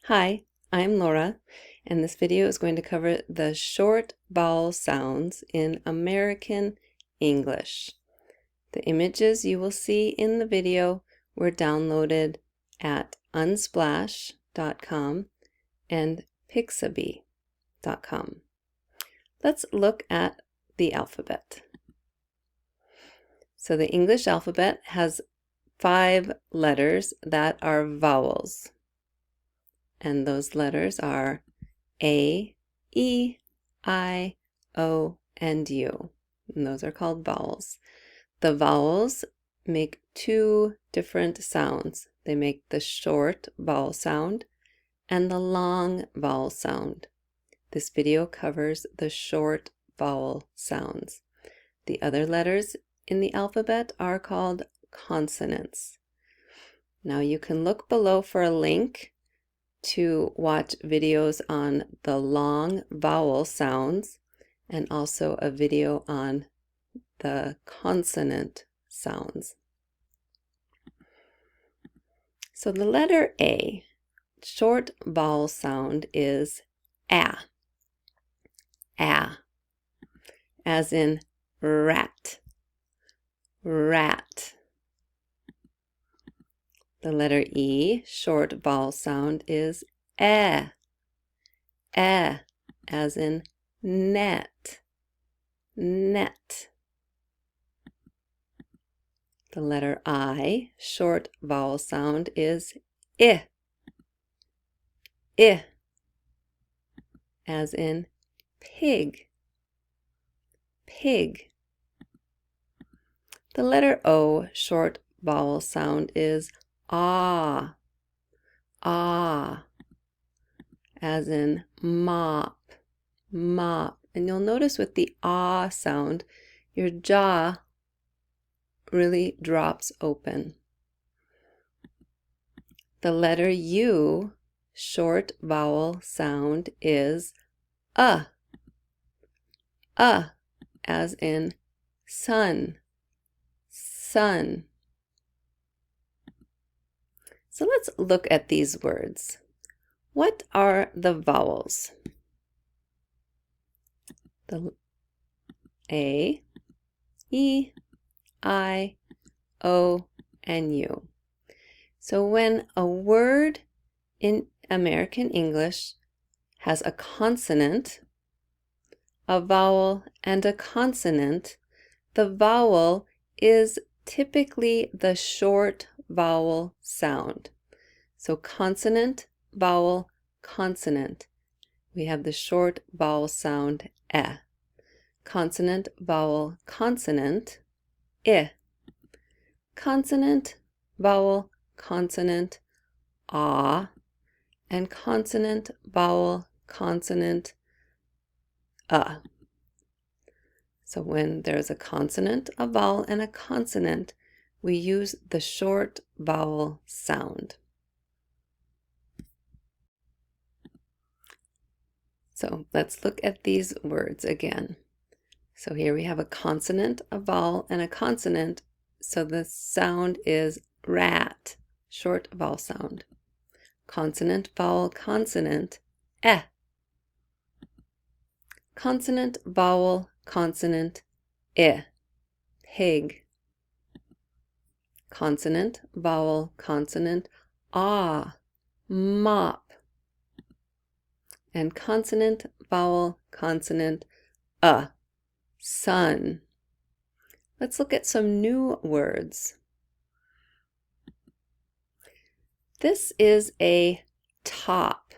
Hi, I'm Laura, and this video is going to cover the short vowel sounds in American English. The images you will see in the video were downloaded at unsplash.com and pixabay.com. Let's look at the alphabet. So the English alphabet has 5 letters that are vowels. And those letters are A, E, I, O, and U. And those are called vowels. The vowels make 2 different sounds. They make the short vowel sound and the long vowel sound. This video covers the short vowel sounds. The other letters in the alphabet are called consonants. Now you can look below for a link to watch videos on the long vowel sounds and also a video on the consonant sounds. So the letter A, short vowel sound is A, as in rat, rat. The letter E, short vowel sound is as in net, net. The letter I, short vowel sound is as in pig, pig. The letter O, short vowel sound is ah, as in mop, mop. And you'll notice with the ah sound, your jaw really drops open. The letter U, short vowel sound is as in sun, sun. So let's look at these words. What are the vowels? The A, E, I, O, and U. So when a word in American English has a consonant, a vowel, and a consonant, the vowel is typically the short vowel sound. So consonant, vowel, consonant. We have the short vowel sound eh. Consonant, vowel, consonant consonant, vowel, consonant ah, and consonant, vowel, consonant So when there's a consonant, a vowel, and a consonant, we use the short vowel sound. So let's look at these words again. So here we have a consonant, a vowel, and a consonant. So the sound is rat, short vowel sound. Consonant, vowel, consonant, eh. Consonant, vowel, consonant, pig. Consonant, vowel, consonant, ah, mop. And consonant, vowel, consonant, sun. Let's look at some new words. This is a top.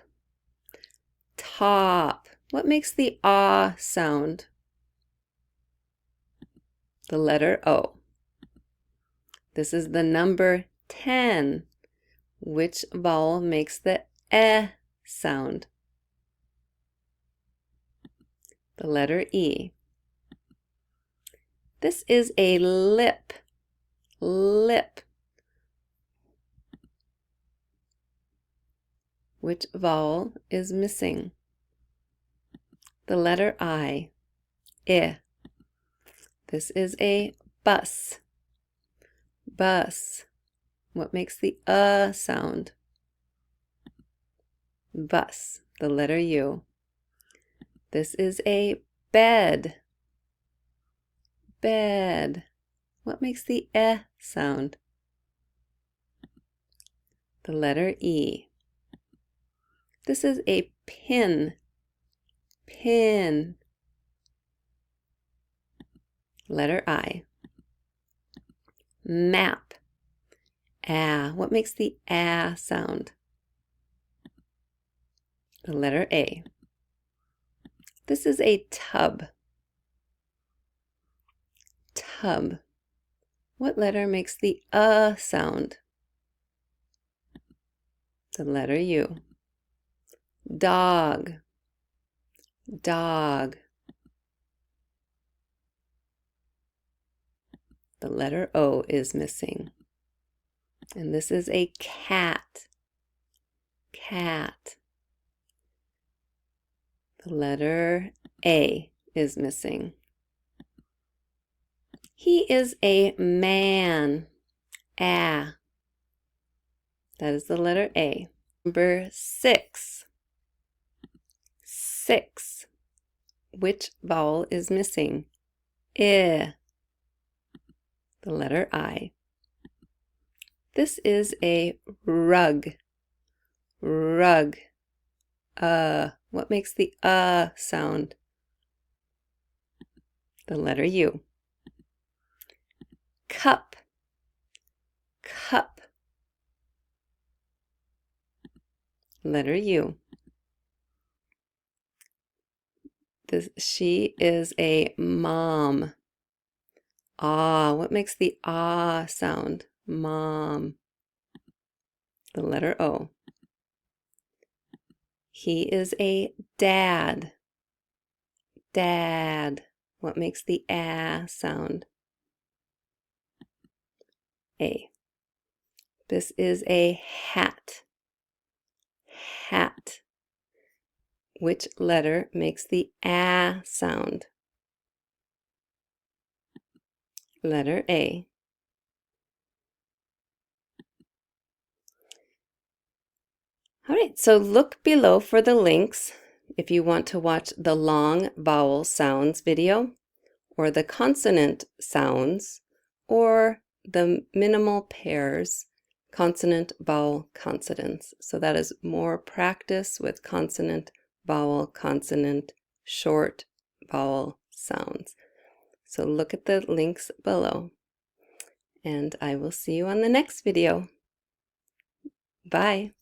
Top. What makes the ah sound? The letter O. This is the number 10. Which vowel makes the sound? The letter E. This is a lip. Lip. Which vowel is missing? The letter I. This is a bus. Bus. What makes the sound? bus, the letter U. This is a bed. Bed. What makes the eh sound? The letter E. This is a pin. Pin. Letter I. Map. Ah. What makes the ah sound? The letter A. This is a tub. Tub. What letter makes the sound? The letter U. Dog. Dog. The letter O is missing. And this is a cat. Cat. The letter A is missing. He is a man. Ah. That is the letter A. Number 6. 6. Which vowel is missing? I. The letter I. This is a rug. Rug. What makes the sound? The letter U. Cup. Cup. Letter U. She is a mom. What makes the sound? Mom. The letter O. He is a dad. Dad. What makes the sound? A. This is a hat. Hat. Which letter makes the sound? Letter A. All right, so look below for the links if you want to watch the long vowel sounds video, or the consonant sounds, or the minimal pairs, consonant, vowel, consonants. So that is more practice with consonant, vowel, consonant, short vowel sounds. So look at the links below, and I will see you on the next video. Bye.